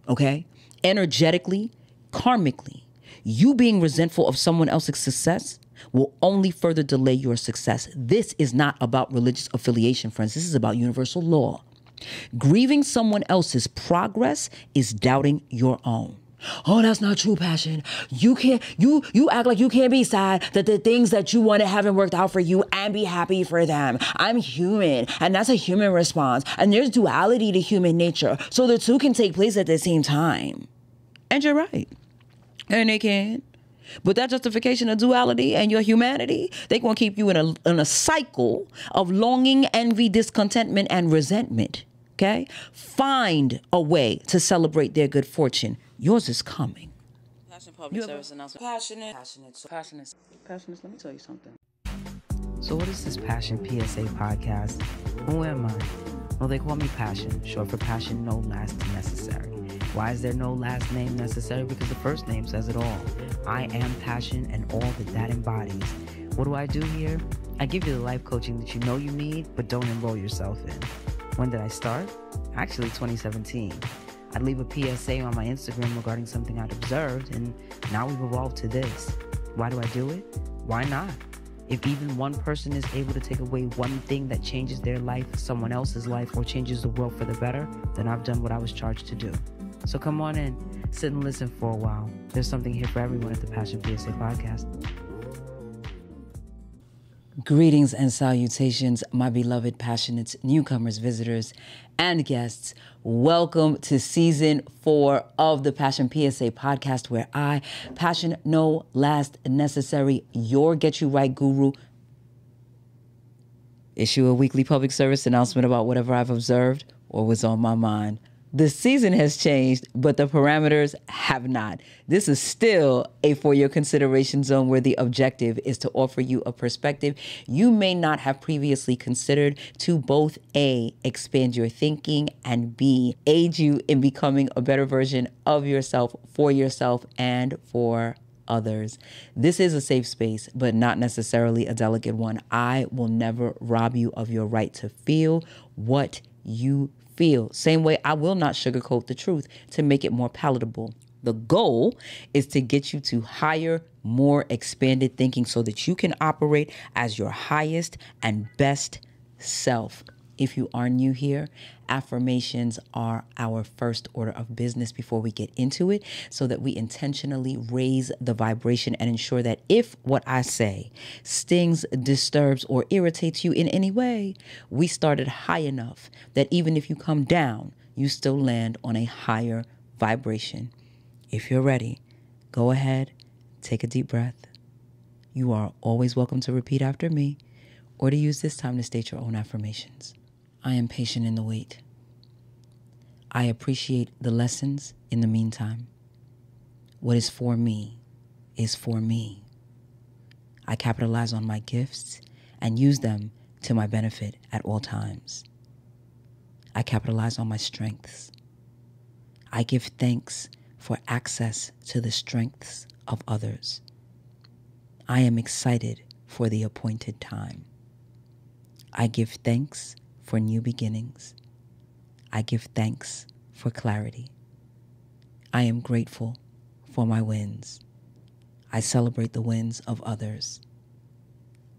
okay? Energetically, karmically, you being resentful of someone else's success will only further delay your success. This is not about religious affiliation, friends. This is about universal law. Grieving someone else's progress is doubting your own. Oh, that's not true, Passion. You act like you can't be sad that the things that you wanted haven't worked out for you and be happy for them. I'm human, and that's a human response. And there's duality to human nature, so the two can take place at the same time. And you're right. And they can. But that justification of duality and your humanity, they gonna keep you in a cycle of longing, envy, discontentment, and resentment. Okay? Find a way to celebrate their good fortune. Yours is coming. Passionate public service announcement. Passionate. Let me tell you something. So what is this Passion PSA podcast? Who am I? Well, they call me Passion, short for Passion No Last Necessary. Why is there no last name necessary? Because the first name says it all. I am Passion and all that embodies. What do I do here? I give you the life coaching that you know you need, but don't enroll yourself in. When did I start? Actually, 2017. I'd leave a PSA on my Instagram regarding something I'd observed, and now we've evolved to this. Why do I do it? Why not? If even one person is able to take away one thing that changes their life, someone else's life, or changes the world for the better, then I've done what I was charged to do. So come on in, sit and listen for a while. There's something here for everyone at the Passion PSA podcast. Greetings and salutations, my beloved passionates, newcomers, visitors, and guests. Welcome to season 4 of the Passion PSA podcast, where I, Passion No Last Necessary, your Get You Right guru, issue a weekly public service announcement about whatever I've observed or was on my mind. The season has changed, but the parameters have not. This is still a for your consideration zone where the objective is to offer you a perspective you may not have previously considered to both A, expand your thinking, and B, aid you in becoming a better version of yourself, and for others. This is a safe space, but not necessarily a delicate one. I will never rob you of your right to feel what you feel. Same way I will not sugarcoat the truth to make it more palatable. The goal is to get you to higher, more expanded thinking so that you can operate as your highest and best self. If you are new here, affirmations are our first order of business before we get into it, so that we intentionally raise the vibration and ensure that if what I say stings, disturbs, or irritates you in any way, we started high enough that even if you come down, you still land on a higher vibration. If you're ready, go ahead, take a deep breath. You are always welcome to repeat after me or to use this time to state your own affirmations. I am patient in the wait. I appreciate the lessons in the meantime. What is for me is for me. I capitalize on my gifts and use them to my benefit at all times. I capitalize on my strengths. I give thanks for access to the strengths of others. I am excited for the appointed time. I give thanks for new beginnings. I give thanks for clarity. I am grateful for my wins. I celebrate the wins of others.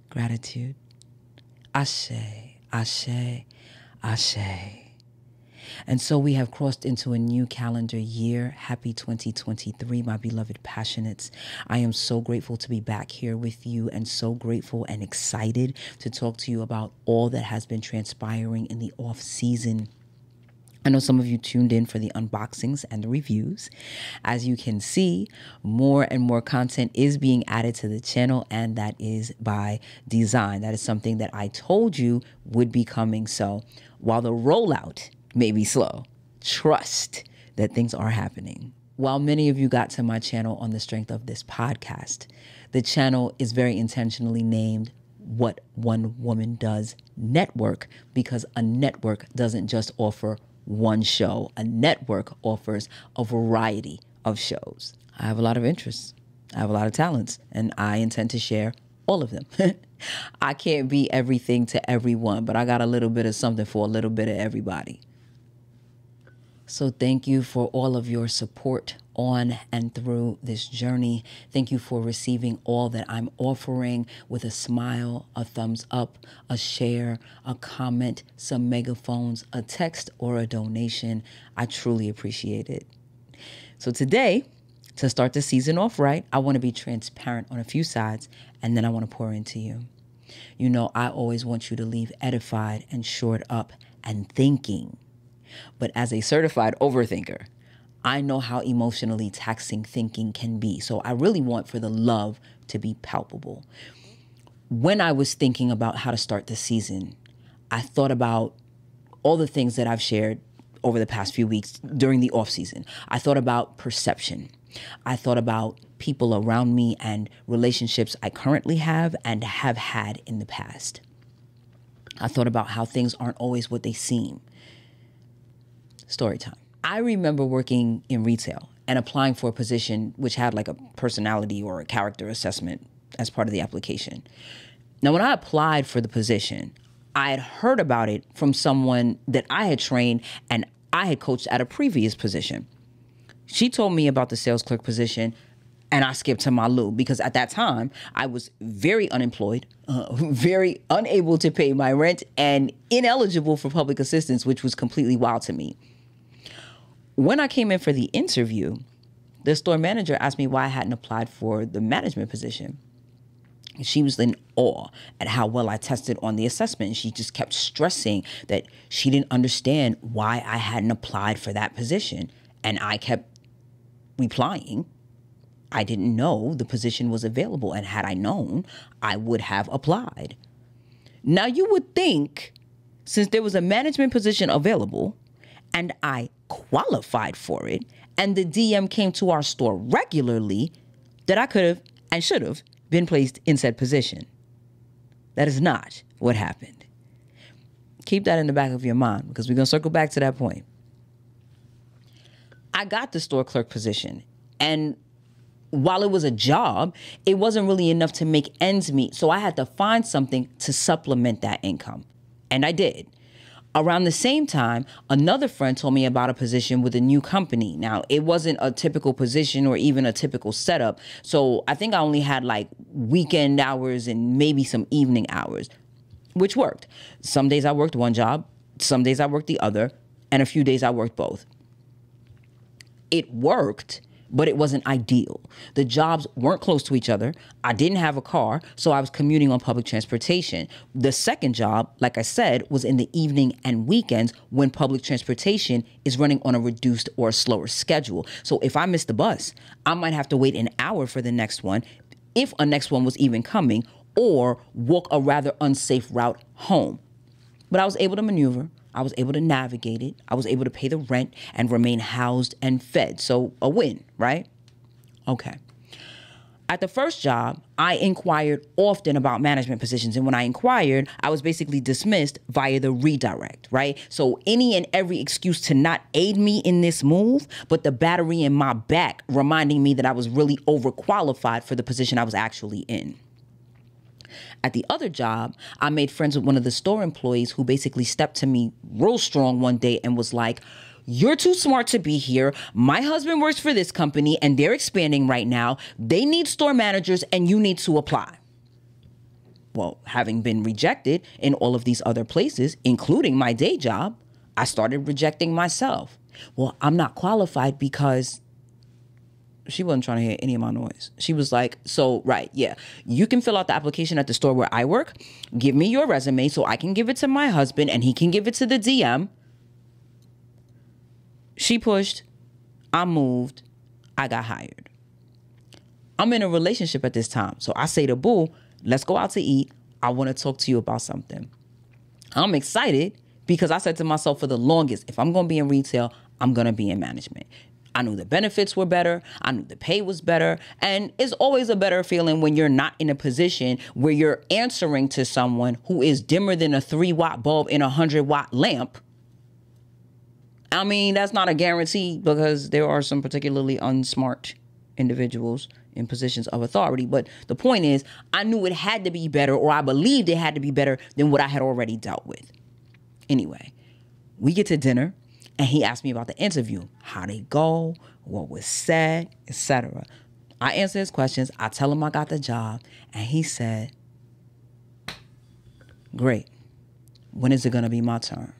Gratitude. Ashe, ashe, ashe. And so we have crossed into a new calendar year. Happy 2023, my beloved passionates. I am so grateful to be back here with you, and so grateful and excited to talk to you about all that has been transpiring in the off season. I know some of you tuned in for the unboxings and the reviews. As you can see, more and more content is being added to the channel, and that is by design. That is something that I told you would be coming. So while the rollout may be slow, trust that things are happening. While many of you got to my channel on the strength of this podcast, the channel is very intentionally named What One Woman Does Network, because a network doesn't just offer one show. A network offers a variety of shows. I have a lot of interests. I have a lot of talents, and I intend to share all of them. I can't be everything to everyone, but I got a little bit of something for a little bit of everybody. So thank you for all of your support on and through this journey. Thank you for receiving all that I'm offering with a smile, a thumbs up, a share, a comment, some megaphones, a text, or a donation. I truly appreciate it. So today, to start the season off right, I want to be transparent on a few sides, and then I want to pour into you. You know, I always want you to leave edified and shored up and thinking. But as a certified overthinker, I know how emotionally taxing thinking can be. So I really want for the love to be palpable. When I was thinking about how to start the season, I thought about all the things that I've shared over the past few weeks during the off season. I thought about perception. I thought about people around me and relationships I currently have and have had in the past. I thought about how things aren't always what they seem. Story time. I remember working in retail and applying for a position which had like a personality or a character assessment as part of the application. Now, when I applied for the position, I had heard about it from someone that I had trained and I had coached at a previous position. She told me about the sales clerk position, and I skipped to my loo because at that time I was very unemployed, very unable to pay my rent, and ineligible for public assistance, which was completely wild to me. When I came in for the interview, the store manager asked me why I hadn't applied for the management position. She was in awe at how well I tested on the assessment. She just kept stressing that she didn't understand why I hadn't applied for that position. And I kept replying, I didn't know the position was available. And had I known, I would have applied. Now, you would think, since there was a management position available and I qualified for it, and the DM came to our store regularly, that I could have and should have been placed in said position. That is not what happened. Keep that in the back of your mind because we're going to circle back to that point. I got the store clerk position, and while it was a job, it wasn't really enough to make ends meet. So I had to find something to supplement that income. And I did. Around the same time, another friend told me about a position with a new company. Now, it wasn't a typical position or even a typical setup. So I think I only had like weekend hours and maybe some evening hours, which worked. Some days I worked one job, some days I worked the other, and a few days I worked both. It worked, but it wasn't ideal. The jobs weren't close to each other. I didn't have a car, so I was commuting on public transportation. The second job, like I said, was in the evening and weekends when public transportation is running on a reduced or a slower schedule. So if I missed the bus, I might have to wait an hour for the next one, if a next one was even coming, or walk a rather unsafe route home. But I was able to maneuver. I was able to navigate it. I was able to pay the rent and remain housed and fed. So a win, right? Okay. At the first job, I inquired often about management positions. And when I inquired, I was basically dismissed via the redirect, right? So any and every excuse to not aid me in this move, but the battery in my back reminding me that I was really overqualified for the position I was actually in. At the other job, I made friends with one of the store employees who basically stepped to me real strong one day and was like, "You're too smart to be here. My husband works for this company and they're expanding right now. They need store managers and you need to apply." Well, having been rejected in all of these other places, including my day job, I started rejecting myself. Well, I'm not qualified because... She wasn't trying to hear any of my noise. She was like, "So, right, yeah, you can fill out the application at the store where I work. Give me your resume so I can give it to my husband and he can give it to the DM." She pushed. I moved. I got hired. I'm in a relationship at this time. So I say to Boo, "Let's go out to eat. I want to talk to you about something." I'm excited because I said to myself for the longest, if I'm going to be in retail, I'm going to be in management. I knew the benefits were better. I knew the pay was better. And it's always a better feeling when you're not in a position where you're answering to someone who is dimmer than a 3-watt bulb in a 100-watt lamp. I mean, that's not a guarantee because there are some particularly unsmart individuals in positions of authority. But the point is, I knew it had to be better, or I believed it had to be better than what I had already dealt with. Anyway, we get to dinner. And he asked me about the interview, how they go, what was said, etc. I answer his questions. I tell him I got the job. And he said, great. When is it going to be my turn?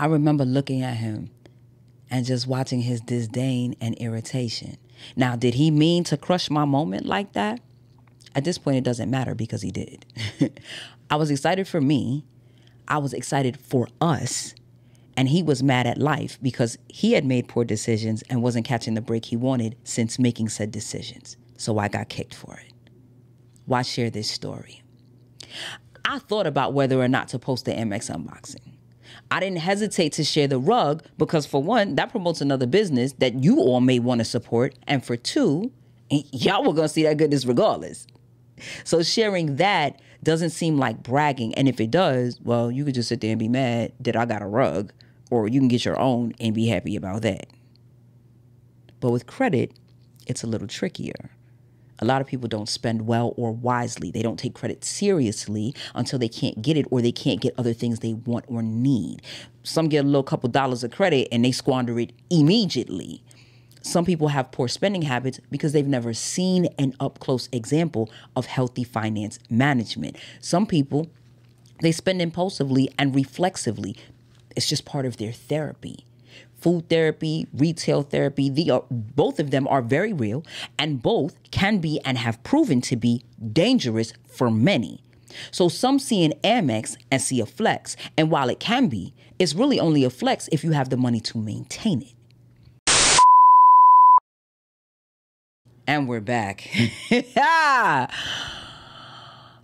I remember looking at him and just watching his disdain and irritation. Now, did he mean to crush my moment like that? At this point, it doesn't matter because he did. I was excited for me. I was excited for us. And he was mad at life because he had made poor decisions and wasn't catching the break he wanted since making said decisions. So I got kicked for it. Why share this story? I thought about whether or not to post the Amex unboxing. I didn't hesitate to share the rug because, for one, that promotes another business that you all may want to support. And for two, y'all were going to see that goodness regardless. So sharing that doesn't seem like bragging. And if it does, well, you could just sit there and be mad that I got a rug, or you can get your own and be happy about that. But with credit, it's a little trickier. A lot of people don't spend well or wisely. They don't take credit seriously until they can't get it or they can't get other things they want or need. Some get a little couple dollars of credit and they squander it immediately. Some people have poor spending habits because they've never seen an up-close example of healthy finance management. Some people, they spend impulsively and reflexively. It's just part of their therapy. Food therapy, retail therapy, both of them are very real, and both can be and have proven to be dangerous for many. So some see an Amex and see a flex, and while it can be, it's really only a flex if you have the money to maintain it. And we're back.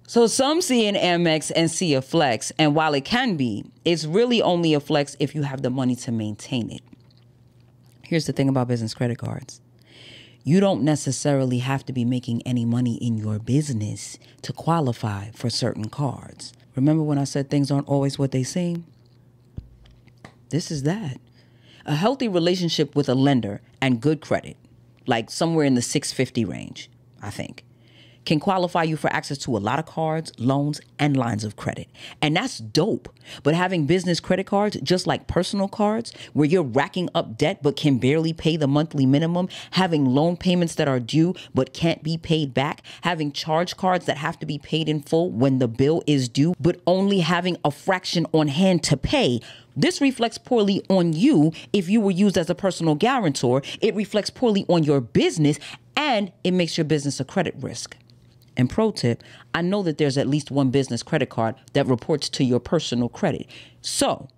So some see an Amex and see a flex, and while it can be, it's really only a flex if you have the money to maintain it. Here's the thing about business credit cards. You don't necessarily have to be making any money in your business to qualify for certain cards. Remember when I said things aren't always what they seem? This is that. A healthy relationship with a lender and good credit, like somewhere in the 650 range, I think, can qualify you for access to a lot of cards, loans, and lines of credit. And that's dope. But having business credit cards, just like personal cards, where you're racking up debt but can barely pay the monthly minimum, having loan payments that are due but can't be paid back, having charge cards that have to be paid in full when the bill is due, but only having a fraction on hand to pay, this reflects poorly on you if you were used as a personal guarantor. It reflects poorly on your business, and it makes your business a credit risk. And pro tip, I know that there's at least one business credit card that reports to your personal credit. So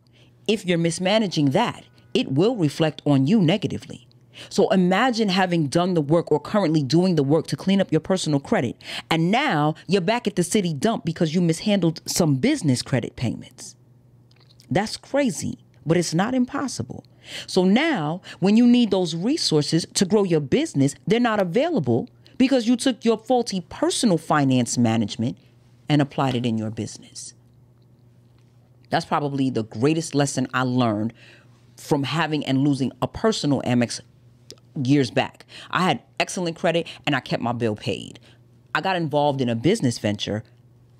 if you're mismanaging that, it will reflect on you negatively. So imagine having done the work or currently doing the work to clean up your personal credit, and now you're back at the city dump because you mishandled some business credit payments. That's crazy, but it's not impossible. So now when you need those resources to grow your business, they're not available because you took your faulty personal finance management and applied it in your business. That's probably the greatest lesson I learned from having and losing a personal Amex years back. I had excellent credit and I kept my bill paid. I got involved in a business venture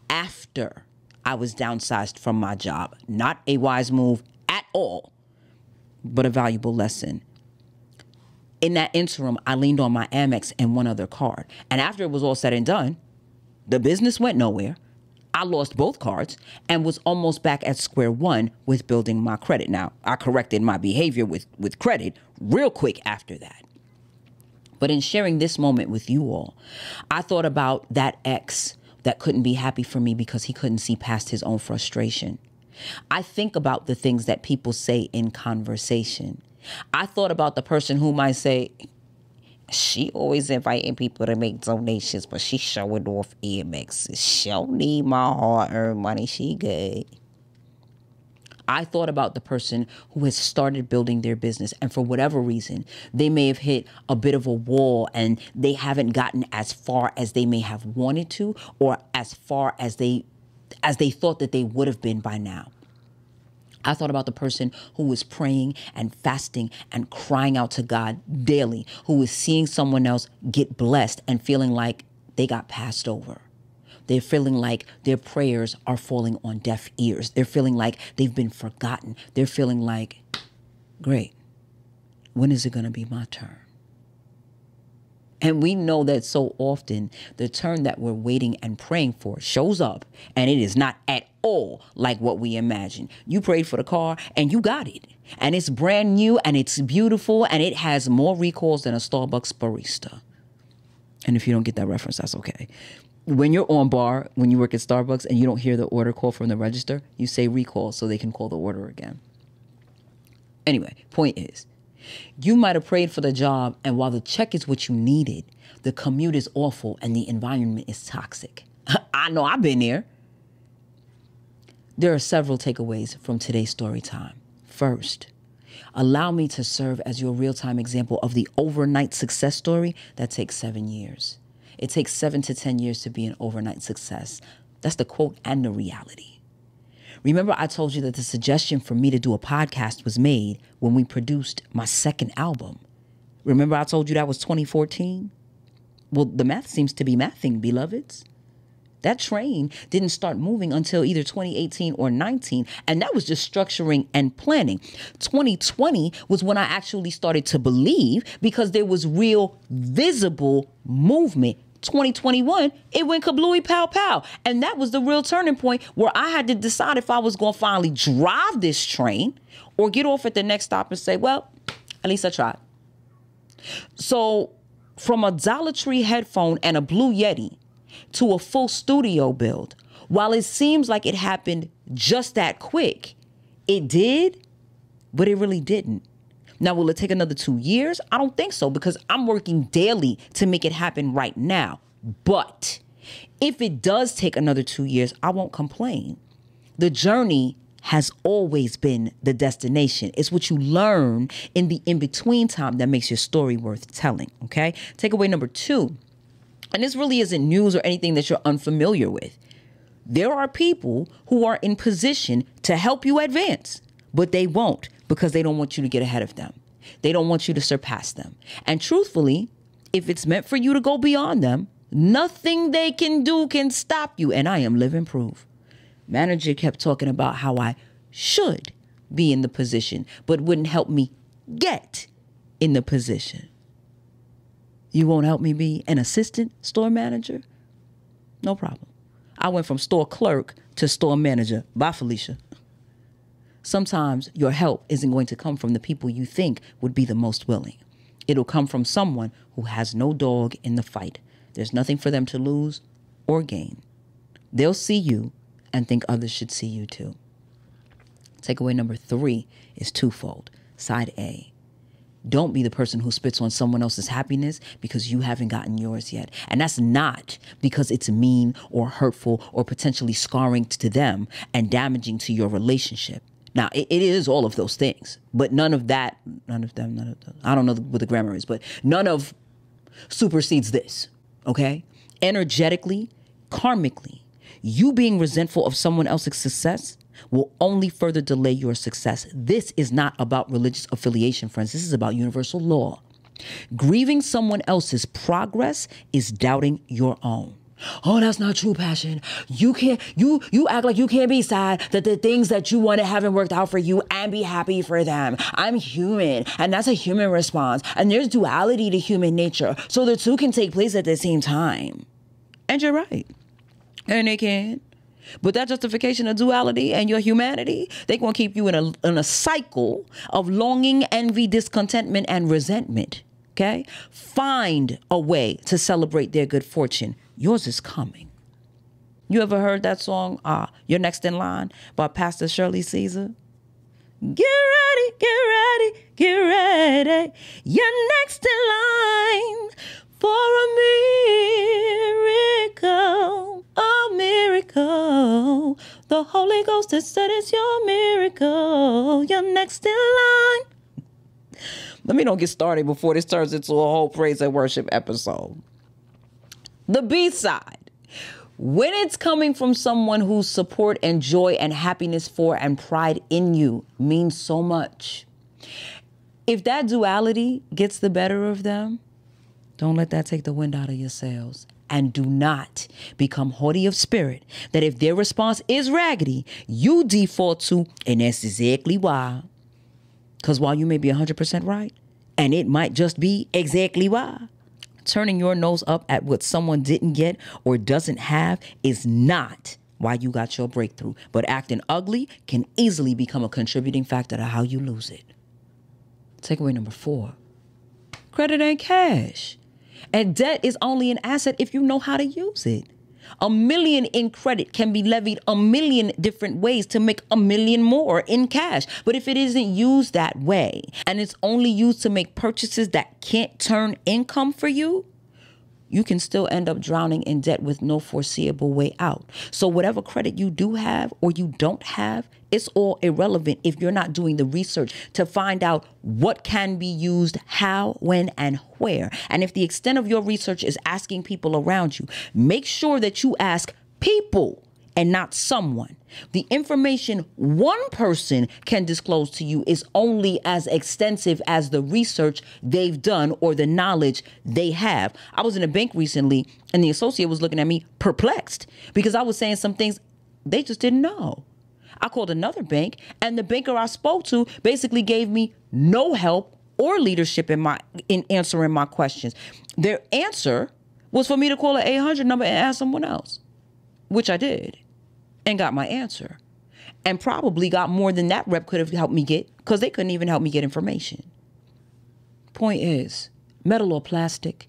after I was downsized from my job. Not a wise move at all, but a valuable lesson. In that interim, I leaned on my Amex and one other card. And after it was all said and done, the business went nowhere. I lost both cards and was almost back at square one with building my credit. Now, I corrected my behavior with credit real quick after that. But in sharing this moment with you all, I thought about that ex that couldn't be happy for me because he couldn't see past his own frustration. I think about the things that people say in conversation. I thought about the person who might say, she always inviting people to make donations, but she showing off Amex. She don't need my hard-earned money. She good. I thought about the person who has started building their business, and for whatever reason, they may have hit a bit of a wall and they haven't gotten as far as they may have wanted to, or as far as they thought that they would have been by now. I thought about the person who was praying and fasting and crying out to God daily, who was seeing someone else get blessed and feeling like they got passed over. They're feeling like their prayers are falling on deaf ears. They're feeling like they've been forgotten. They're feeling like, great, when is it going to be my turn? And we know that so often the turn that we're waiting and praying for shows up, and it is not at all like what we imagine. You prayed for the car and you got it. And it's brand new and it's beautiful and it has more recalls than a Starbucks barista. And if you don't get that reference, that's okay. When you're on bar, when you work at Starbucks and you don't hear the order call from the register, you say recall so they can call the order again. Anyway, point is, you might have prayed for the job, and while the check is what you needed, the commute is awful and the environment is toxic. I know, I've been there. There are several takeaways from today's story time. First, allow me to serve as your real-time example of the overnight success story that takes 7 years. It takes 7 to 10 years to be an overnight success. That's the quote and the reality. Remember, I told you that the suggestion for me to do a podcast was made when we produced my second album. Remember, I told you that was 2014? Well, the math seems to be mathing, beloveds. That train didn't start moving until either 2018 or 19, and that was just structuring and planning. 2020 was when I actually started to believe because there was real visible movement. 2021, it went kablooey pow pow. And that was the real turning point where I had to decide if I was going to finally drive this train or get off at the next stop and say, well, at least I tried. So from a Dollar Tree headphone and a Blue Yeti to a full studio build, while it seems like it happened just that quick, it did, but it really didn't. Now, will it take another 2 years? I don't think so, because I'm working daily to make it happen right now. But if it does take another 2 years, I won't complain. The journey has always been the destination. It's what you learn in the in-between time that makes your story worth telling, okay? Takeaway number 2, and this really isn't news or anything that you're unfamiliar with. There are people who are in position to help you advance, but they won't, because they don't want you to get ahead of them. They don't want you to surpass them. And truthfully, if it's meant for you to go beyond them, nothing they can do can stop you. And I am living proof. Manager kept talking about how I should be in the position, but wouldn't help me get in the position. You won't help me be an assistant store manager? No problem. I went from store clerk to store manager. Bye, Felicia. Sometimes your help isn't going to come from the people you think would be the most willing. It'll come from someone who has no dog in the fight. There's nothing for them to lose or gain. They'll see you and think others should see you too. Takeaway number 3 is twofold. Side A. Don't be the person who spits on someone else's happiness because you haven't gotten yours yet. And that's not because it's mean or hurtful or potentially scarring to them and damaging to your relationship. Now, it is all of those things, but none of them, I don't know what the grammar is, but none of supersedes this, okay? Energetically, karmically, you being resentful of someone else's success will only further delay your success. This is not about religious affiliation, friends. This is about universal law. Grieving someone else's progress is doubting your own. Oh, that's not true, Passion. You act like you can't be sad that the things that you wanted haven't worked out for you and be happy for them. I'm human, and that's a human response. And there's duality to human nature, so the two can take place at the same time. And you're right. And they can. But that justification of duality and your humanity, they're going to keep you in a cycle of longing, envy, discontentment, and resentment. Okay? Find a way to celebrate their good fortune. Yours is coming. You ever heard that song, You're Next in Line, by Pastor Shirley Caesar? Get ready, get ready, get ready. You're next in line for a miracle. The Holy Ghost has said it's your miracle. You're next in line. Let me don't get started before this turns into a whole praise and worship episode. The B side. when it's coming from someone whose support and joy and happiness for and pride in you means so much. If that duality gets the better of them, don't let that take the wind out of your sails. And do not become haughty of spirit that if their response is raggedy, you default to, and that's exactly why. Because while you may be 100% right, and it might just be exactly why, turning your nose up at what someone didn't get or doesn't have is not why you got your breakthrough. But acting ugly can easily become a contributing factor to how you lose it. Takeaway number 4, credit ain't cash. And debt is only an asset if you know how to use it. $1 million in credit can be levied 1 million different ways to make 1 million more in cash. But if it isn't used that way and it's only used to make purchases that can't turn income for you, you can still end up drowning in debt with no foreseeable way out. So whatever credit you do have or you don't have, it's all irrelevant if you're not doing the research to find out what can be used, how, when, and where. And if the extent of your research is asking people around you, make sure that you ask people and not someone. The information one person can disclose to you is only as extensive as the research they've done or the knowledge they have. I was in a bank recently and the associate was looking at me perplexed because I was saying some things they just didn't know. I called another bank and the banker I spoke to basically gave me no help or leadership in answering my questions. Their answer was for me to call an 800 number and ask someone else, which I did. And got my answer. And probably got more than that rep could have helped me get because they couldn't even help me get information. Point is, metal or plastic,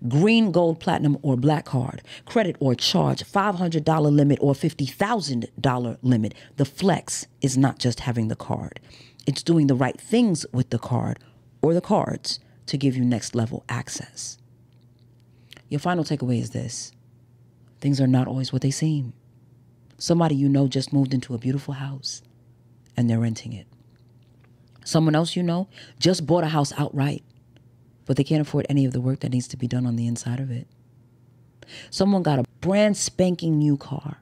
green, gold, platinum, or black card, credit or charge, $500 limit or $50,000 limit. The flex is not just having the card. It's doing the right things with the card or the cards to give you next level access. Your final takeaway is this. Things are not always what they seem. Somebody you know just moved into a beautiful house and they're renting it. Someone else you know just bought a house outright, but they can't afford any of the work that needs to be done on the inside of it. Someone got a brand spanking new car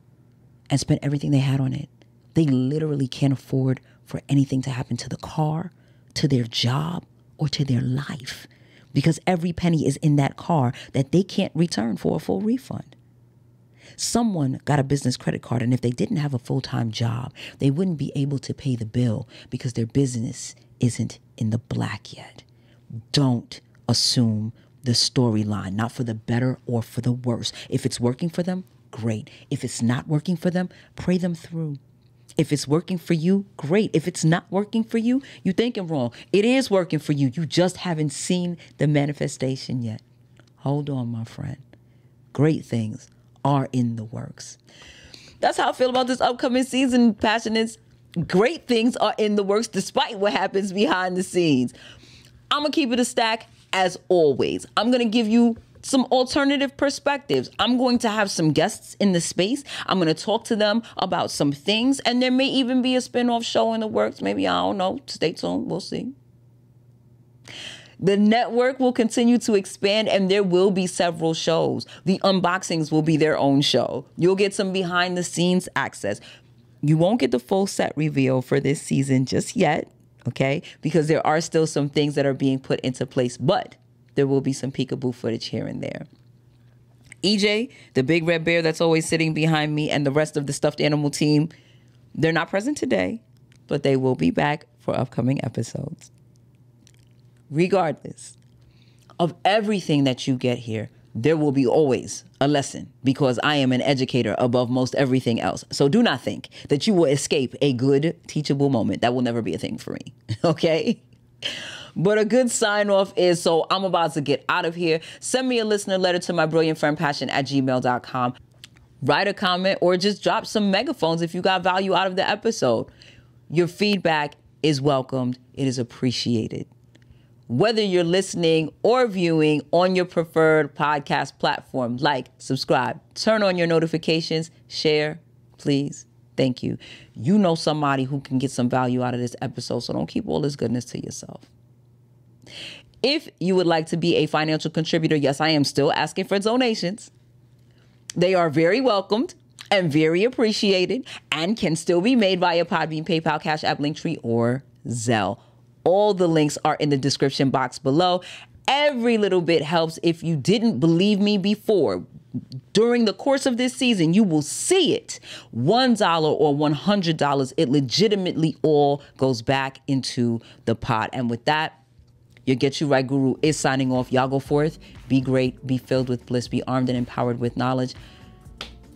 and spent everything they had on it. They literally can't afford for anything to happen to the car, to their job, or to their life because every penny is in that car that they can't return for a full refund. Someone got a business credit card, and if they didn't have a full-time job, they wouldn't be able to pay the bill because their business isn't in the black yet. Don't assume the storyline, not for the better or for the worse. If it's working for them, great. If it's not working for them, pray them through. If it's working for you, great. If it's not working for you, you're thinking wrong. It is working for you. You just haven't seen the manifestation yet. Hold on, my friend. Great things are in the works. That's how I feel about this upcoming season, Passionates. Great things are in the works despite what happens behind the scenes. I'm going to keep it a stack as always. I'm going to give you some alternative perspectives. I'm going to have some guests in the space. I'm going to talk to them about some things, and there may even be a spinoff show in the works. Maybe, I don't know. Stay tuned. We'll see. The network will continue to expand and there will be several shows. The unboxings will be their own show. You'll get some behind the scenes access. You won't get the full set reveal for this season just yet, okay? Because there are still some things that are being put into place, but there will be some peekaboo footage here and there. EJ, the big red bear that's always sitting behind me, and the rest of the stuffed animal team, they're not present today, but they will be back for upcoming episodes. Regardless of everything that you get here, there will be always a lesson because I am an educator above most everything else. So do not think that you will escape a good teachable moment. That will never be a thing for me. Okay? But a good sign off is, so I'm about to get out of here. Send me a listener letter to mybrilliantfriendpassion@gmail.com. Write a comment or just drop some megaphones if you got value out of the episode. Your feedback is welcomed. It is appreciated. Whether you're listening or viewing on your preferred podcast platform, like, subscribe, turn on your notifications, share, please. Thank you. You know somebody who can get some value out of this episode, so don't keep all this goodness to yourself. If you would like to be a financial contributor, yes, I am still asking for donations. They are very welcomed and very appreciated and can still be made via Podbean, PayPal, Cash App, Linktree, or Zelle. All the links are in the description box below. Every little bit helps. If you didn't believe me before, during the course of this season, you will see it. $1 or $100, it legitimately all goes back into the pot. And with that, your Get You Right Guru is signing off. Y'all go forth, be great, be filled with bliss, be armed and empowered with knowledge.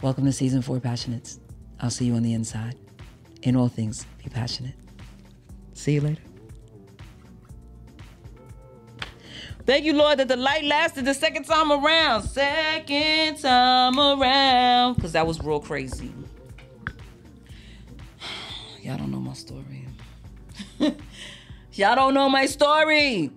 Welcome to Season 4, Passionates. I'll see you on the inside. In all things, be passionate. See you later. Thank you, Lord, that the light lasted the second time around. Second time around. Because that was real crazy. Y'all don't know my story. Y'all don't know my story.